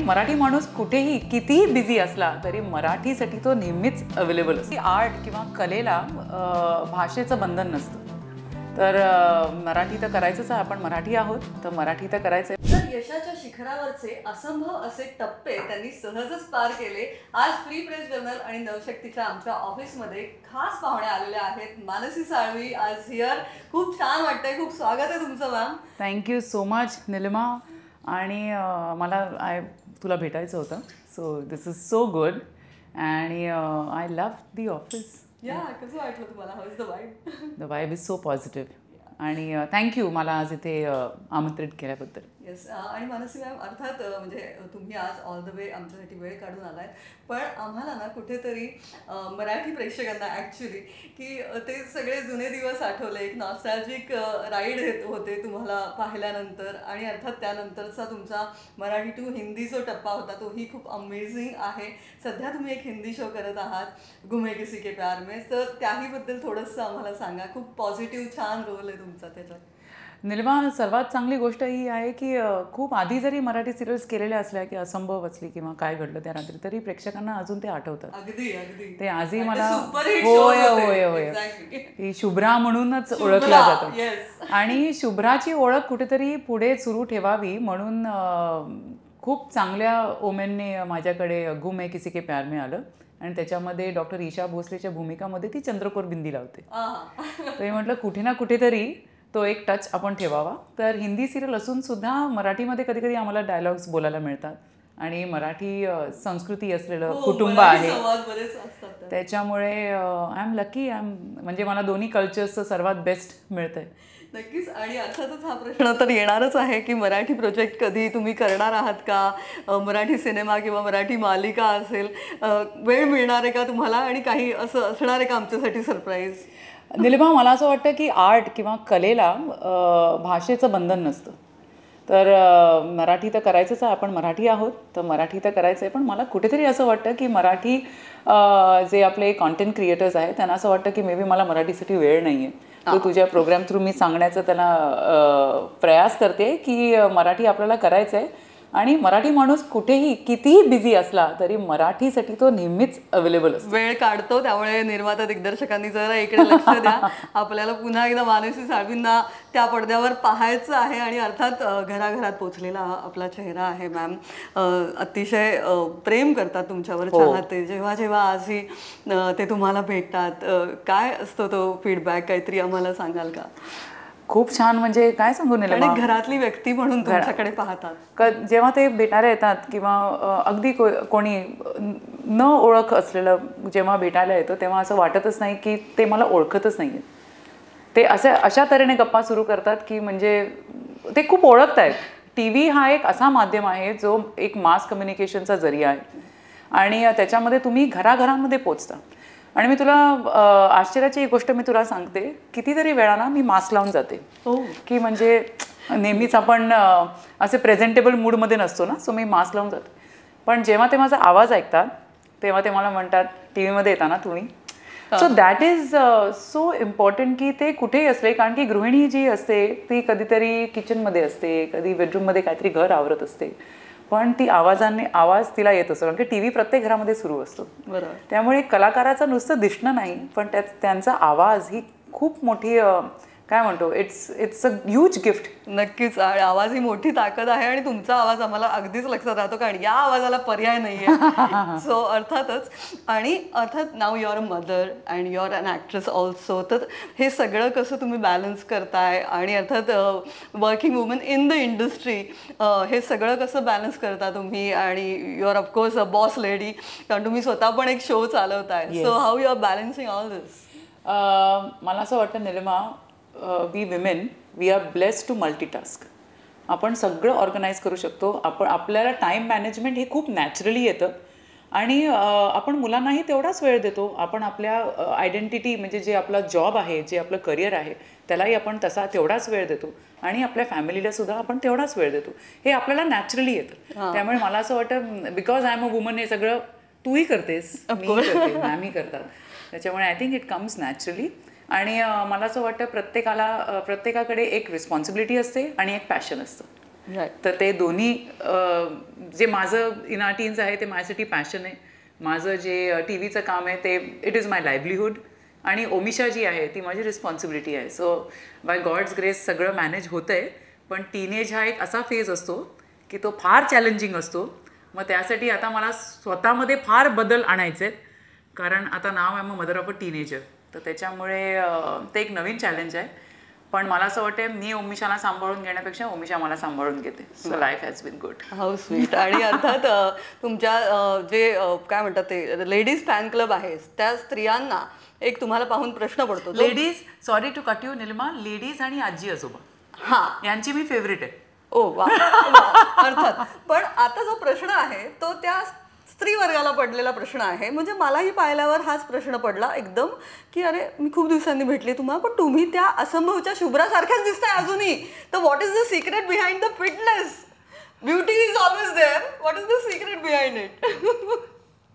मराठी माणूस कुठेही कितीही बिझी असला तरी मराठीसाठी तो नेहमीच अवेलेबल असतो. आर्ट किंवा कलेला भाषेचं बंधन नसतं. तर मराठी तर करायचंच आहे, आपण मराठी आहोत तर मराठी तर करायचं आहे. तर यशाच्या शिखरावरचे असंभव असे टप्पे त्यांनी सहजच पार केले. आज फ्री प्रेस जर्नल आणि नवशक्तीच्या आमच्या ऑफिसमध्ये खास पाहुणे आलेले आहेत. मानसी साळवी आज हिअर. खूप छान वाटतंय, खूप स्वागत आहे तुमचं ma'am. Thank you so much Nilima. आणि मला तुला भेटायचं होतं, so this is so good आणि आय लव्ह दी ऑफिस. या कसं वाटलं तुम्हाला? How is the vibe? The vibe is so positive आणि थँक्यू मला आज इथे आमंत्रित केल्याबद्दल. येस. आणि मानसी मॅम, अर्थात म्हणजे तुम्ही आज ऑल द वे आमच्यासाठी वेळ काढून आलाय, पण आम्हाला ना कुठेतरी मराठी प्रेक्षकांना ॲक्च्युली की ते सगळे जुने दिवस आठवले. एक नॉस्टॅल्जिक राईड होते तुम्हाला पाहिल्यानंतर, आणि अर्थात त्यानंतरचा तुमचा मराठी टू हिंदी जो टप्पा होता तोही खूप अमेझिंग आहे. सध्या तुम्ही एक हिंदी शो करत आहात गुमे किसी के प्यार में, तर त्याहीबद्दल थोडंसं आम्हाला सांगा. खूप पॉझिटिव्ह छान रोल आहे तुमचा त्याच्यात. निलिमा, सर्वात चांगली गोष्ट ही आहे की खूप आधी जरी मराठी सिरियल्स केलेल्या असल्या की असंभव असली किंवा काय घडलं त्या रात्री, तरी प्रेक्षकांना अजून ते आठवतात. अगदी अगदी ते आजही मला होय होय होय की शुभ्रा म्हणूनच ओळखल्या जातात. आणि शुभ्राची ओळख कुठेतरी पुढे सुरू ठेवावी म्हणून खूप चांगल्या ओमेनने माझ्याकडे गुम है किसी के प्यार में आलं आणि त्याच्यामध्ये डॉक्टर ईशा भोसलेच्या भूमिकामध्ये ती चंद्रकोर बिंदी लावते. तर मी म्हटलं कुठे ना कुठेतरी तो एक टच आपण ठेवावा. तर हिंदी सिरियल असून सुद्धा मराठीमध्ये कधी कधी आम्हाला डायलॉग्स बोलायला मिळतात आणि मराठी संस्कृती असलेलं कुटुंब आहे, त्याच्यामुळे आय एम लकी. म्हणजे मला दोन्ही कल्चर्सचं सर्वात बेस्ट मिळतंय. नक्कीच. आणि अर्थातच हा प्रश्न तर येणारच आहे की मराठी प्रोजेक्ट कधी तुम्ही करणार आहात का? मराठी सिनेमा किंवा मराठी मालिका असेल, वेळ मिळणार आहे का तुम्हाला? आणि काही असं असणार आहे का आमच्यासाठी सरप्राईज? निलिमा, मला असं वाटतं की आर्ट किंवा कलेला भाषेचं बंधन नसतं. तर मराठी तर करायचंच आहे, आपण मराठी आहोत तर मराठी तर करायचं आहे. पण मला कुठेतरी असं वाटतं की मराठी जे आपले कॉन्टेंट क्रिएटर्स आहेत त्यांना असं वाटतं की मे बी मला मराठीसाठी वेळ नाही आहे. तो तुझ्या प्रोग्राम थ्रू मी सांगण्याचा त्यांना प्रयास करते की मराठी आपल्याला करायचं आहे आणि मराठी माणूस कुठेही कितीही बिझी असला तरी मराठीसाठी तो नेहमीच अवेलेबल असतो, वेळ काढतो. त्यामुळे निर्माता दिग्दर्शकांनी जरा इकडे लक्ष द्या. आपल्याला पुन्हा एकदा मानसी साळवींना त्या पडद्यावर पाहायचं आहे. आणि अर्थात घराघरात पोचलेला आपला चेहरा आहे मॅम. अतिशय प्रेम करतात तुमच्यावर चाहते. जेव्हा जेव्हा आजही ते तुम्हाला भेटतात, काय असतो तो फीडबॅक? काहीतरी आम्हाला सांगाल का? खूप छान. म्हणजे काय सांगू नये, आणि घरातली व्यक्ती म्हणून तुमच्याकडे पाहतात जेव्हा ते भेटायला येतात किंवा अगदी कोणी न ओळख असलेलं जेव्हा भेटायला येतं तेव्हा असं वाटतच नाही की ते मला ओळखतच नाही. ते अशा तऱ्हेने गप्पा सुरू करतात की म्हणजे ते खूप ओळखत आहेत. टी व्ही हा एक असा माध्यम आहे जो एक मास कम्युनिकेशनचा जरिया आहे आणि त्याच्यामध्ये तुम्ही घराघरांमध्ये पोचता. आणि मी तुला आश्चर्याची एक गोष्ट मी तुला सांगते, कितीतरी वेळा ना मी मास्क लावून जाते की म्हणजे नेहमीच आपण असे प्रेझेंटेबल मूडमध्ये नसतो ना, सो मी मास्क लावून जाते. पण जेव्हा ते माझा आवाज ऐकतात तेव्हा ते मला म्हणतात टी व्हीमध्ये येता ना तुम्ही. So that is so important की ते कुठेही असले, कारण की गृहिणी जी असते ती कधीतरी किचनमध्ये असते, कधी बेडरूममध्ये काहीतरी घर आवरत असते, पण ती आवाज तिला येत असतो कारण की टी व्ही प्रत्येक घरामध्ये सुरू असतो. बरोबर. त्यामुळे कलाकाराचं नुसतं दिसणं नाही पण त्यांचा आवाज ही खूप मोठी काय म्हणतो, इट्स अ ह्यूज गिफ्ट. नक्कीच. आवाज ही मोठी ताकद आहे आणि तुमचा आवाज आम्हाला अगदीच लक्षात राहतो, कारण या आवाजाला पर्याय नाही आहे. सो अर्थातच. आणि अर्थात नाव you are a mother and you are an actress also. तर हे सगळं कसं तुम्ही बॅलन्स करताय? आणि अर्थात working woman in the industry, हे सगळं कसं बॅलन्स करता तुम्ही? आणि you are of course a boss lady, कारण तुम्ही स्वतः पण एक शो चालवताय. So how you are balancing all this? मला असं वाटतं Nilima, we women we are blessed to multitask. आपण सगळं ऑर्गनाईज करू शकतो. आपल्याला टाईम मॅनेजमेंट हे खूप नॅचरली येतं आणि आपण मुलांनाही तेवढाच वेळ देतो. आपण आपल्या आयडेंटिटी म्हणजे जे आपला जॉब आहे, जे आपलं करिअर आहे त्यालाही आपण तेवढाच वेळ देतो आणि आपल्या फॅमिलीला सुद्धा आपण तेवढाच वेळ देतो. हे आपल्याला नॅचरली येतं. त्यामुळे मला असं वाटतं because I am a woman हे सगळं तूही करतेस, मॅमही करतात, त्याच्यामुळे I think it comes naturally. आणि मला असं वाटतं प्रत्येकाकडे एक रिस्पॉन्सिबिलिटी असते आणि एक पॅशन असतं. तर ते दोन्ही जे माझं इन टीन्स आहे ते माझ्यासाठी पॅशन आहे. माझं जे टी व्हीचं काम आहे ते इट इज माय लाईव्हलीहूड. आणि ओमिशा जी आहे ती माझी रिस्पॉन्सिबिलिटी आहे. सो बाय गॉड्स ग्रेस सगळं मॅनेज होतं आहे. पण टीनेज हा एक असा फेज असतो की तो फार चॅलेंजिंग असतो. मग त्यासाठी आता मला स्वतःमध्ये फार बदल आणायचे आहेत. कारण आता नाव आहे मग मदर ऑफ अ टीनेजर. तर त्याच्यामुळे ते एक नवीन चॅलेंज आहे. पण मला असं वाटतं मी ओमिशाला सांभाळून घेण्यापेक्षा ओमिशा मला सांभाळून घेते. So life has been good. How sweet. आणि अर्थात तुमच्या जे काय म्हणतात ते लेडीज फॅन क्लब आहे त्या स्त्रियांना एक तुम्हाला पाहून प्रश्न पडतो. Ladies, sorry to cut you Nilima, ladies आणि आजी आजोबा यांची मी फेवरेट आहे. ओ वा. अर्थात. पण आता जो प्रश्न आहे तो त्या स्त्री वर्गाला पडलेला प्रश्न आहे. म्हणजे मलाही पाहिल्यावर हाच प्रश्न पडला एकदम की अरे मी खूप दिवसांनी भेटली तुम्हाला पण तुम्ही त्या असंभवच्या शुभ्रासारख्याच दिसताय अजूनही. तर what is the secret behind the fitness? Beauty is always there. What is the secret behind it?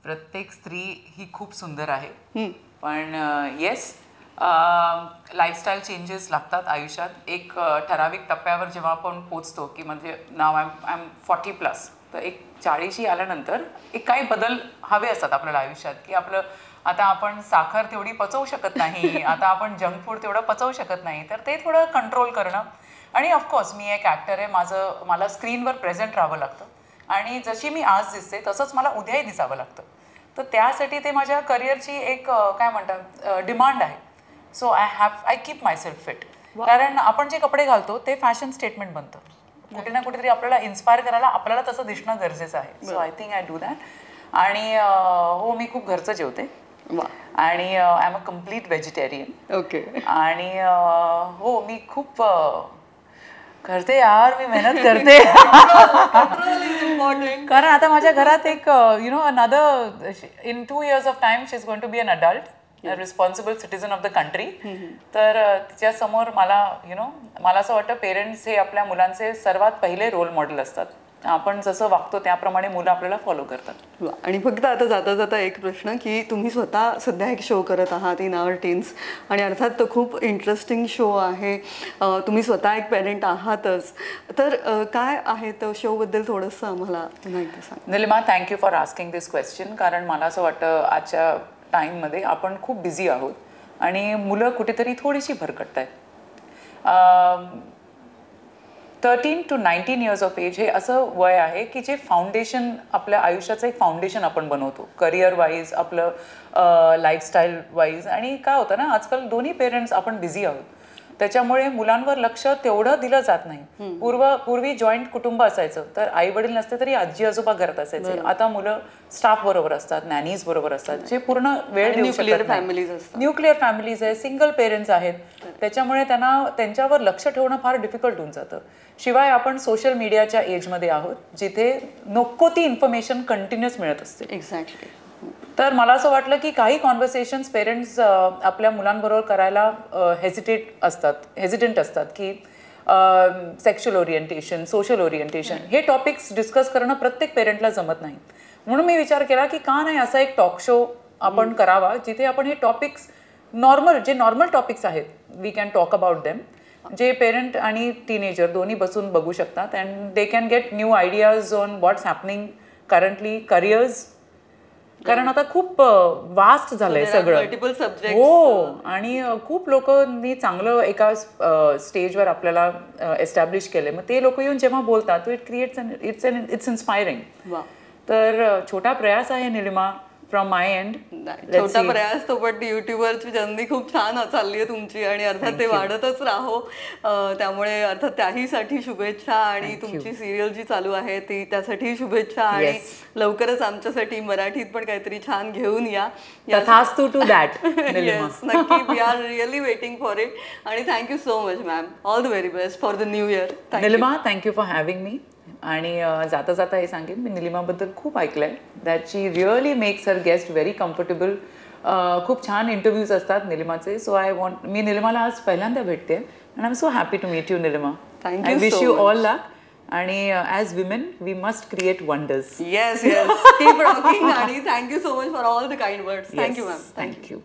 प्रत्येक स्त्री ही खूप सुंदर आहे. पण येस, लाईफस्टाईल चेंजेस लागतात आयुष्यात. एक ठराविक टप्प्यावर जेव्हा आपण पोचतो की म्हणजे नाव आय एम 40+, तर एक 40 आल्यानंतर एक काही बदल हवे असतात आपल्याला आयुष्यात. की आपलं आता आपण साखर तेवढी पचवू शकत नाही, आता आपण जंक फूड तेवढं पचवू शकत नाही. तर ते थोडं कंट्रोल करणं. आणि ऑफकोर्स मी एक ॲक्टर आहे, मला स्क्रीनवर प्रेझेंट राहावं लागतं. आणि जशी मी आज दिसते तसंच मला उद्याही दिसावं लागतं. तर त्यासाठी ते माझ्या करिअरची एक काय म्हणतात डिमांड आहे. So I keep my self fit. कारण आपण जे कपडे घालतो ते फॅशन स्टेटमेंट बनतं. कुठे ना कुठेतरी आपल्याला इन्स्पायर करायला आपल्याला तसं दिसणं गरजेचं आहे. So I think I do that. आणि हो, मी खूप घरचं जेवते. आणि I am a complete vegetarian. Okay. आणि हो, मी खूप करते यार, मी मेहनत करते. कारण आता माझ्या घरात एक another in 2 years of time she is going to be an adult, responsible citizen of the country. तर तिच्यासमोर मला असं वाटतं पेरेंट्स हे आपल्या मुलांचे सर्वात पहिले रोल मॉडेल असतात. आपण जसं वागतो त्याप्रमाणे मुलं आपल्याला फॉलो करतात. आणि फक्त आता जाता जाता एक प्रश्न की तुम्ही स्वतः सध्या एक शो करत आहात इन आवर टीन्स. आणि अर्थात तो खूप इंटरेस्टिंग शो आहे. तुम्ही स्वतः एक पेरेंट आहातच. तर काय आहे तो शोबद्दल थोडंसं आम्हाला पुन्हा एकदा सांगा. Nilima, thank you for asking this question. कारण मला असं वाटतं आजच्या टाईममध्ये आपण खूप बिझी आहोत आणि मुलं कुठेतरी थोडीशी भरकटत आहेत. 13 to 19 years ऑफ एज हे असं वय आहे की जे फाउंडेशन, आपल्या आयुष्याचं एक फाउंडेशन आपण बनवतो. करिअर वाईज, आपलं लाईफस्टाईल वाईज. आणि काय होतं ना, आजकाल दोन्ही पेरेंट्स आपण बिझी आहोत. त्याच्यामुळे मुलांवर लक्ष तेवढं दिलं जात नाही. पूर्वी जॉईंट कुटुंब असायचं, तर आई वडील नसते तरी आजी आजोबा घरात असायचे. आता मुलं स्टाफ बरोबर असतात, नॅनीज बरोबर असतात, जे पूर्ण वेळ देऊ शकतात. न्यूक्लिअर फॅमिलीज आहे, सिंगल पेरेंट्स आहेत. त्याच्यामुळे त्यांच्यावर लक्ष ठेवणं फार डिफिकल्ट होऊन जातं. शिवाय आपण सोशल मीडियाच्या एजमध्ये आहोत, जिथे नको ती इन्फॉर्मेशन कंटिन्युअस मिळत असते. एक्झॅक्टली. तर मला असं वाटलं की काही कॉन्व्हर्सेशन्स पेरेंट्स आपल्या मुलांबरोबर करायला हेजिटेंट असतात की सेक्शुअल ओरिएंटेशन, सोशल ओरिएंटेशन हे टॉपिक्स डिस्कस करणं प्रत्येक पेरेंटला जमत नाही. म्हणून मी विचार केला की का नाही असा एक टॉक शो आपण करावा, जिथे आपण हे टॉपिक्स जे नॉर्मल टॉपिक्स आहेत, we can talk about them, जे पेरेंट आणि टीनेजर दोन्ही बसून बघू शकतात. And they can get new ideas on what's happening currently, careers. कारण आता खूप वास्ट झालंय सगळं. हो, आणि खूप लोकांनी चांगलं एका स्टेजवर आपल्याला एस्टॅब्लिश केलंय. मग ते लोक येऊन जेव्हा बोलतात, इट क्रिएट्स इट्स इन्स्पायरिंग. तर छोटा प्रयास आहे निलिमा, फ्रॉम माय एंड. छोटा प्रयास तो, पण युट्यूबवरची जर्नी खूप छान चालली आहे तुमची. आणि अर्थात ते वाढतच राहो. त्यामुळे अर्थात त्याहीसाठी शुभेच्छा. आणि तुमची सिरियल जी चालू आहे ती त्यासाठी शुभेच्छा. आणि लवकरच आमच्यासाठी मराठीत पण काहीतरी छान घेऊन या. तथास्तु टू दॅट. येस, नक्की. We are really waiting for it. आणि thank you so much ma'am. All the very best for the new year. Nilima, thank you for having me. आणि जाता जाता हे सांगेन, मी निलिमाबद्दल खूप ऐकलं आहे. That she really makes her guest very comfortable. खूप छान इंटरव्ह्यूज असतात निलिमाचे. सो मी निलिमाला आज पहिल्यांदा भेटते. And I am so happy to meet you Nilima. Thank you. I wish you all luck. आणि as women we must create wonders. Yes, keep rocking. आणि thank you so much for all the kind words. Thank you ma'am. Thank you.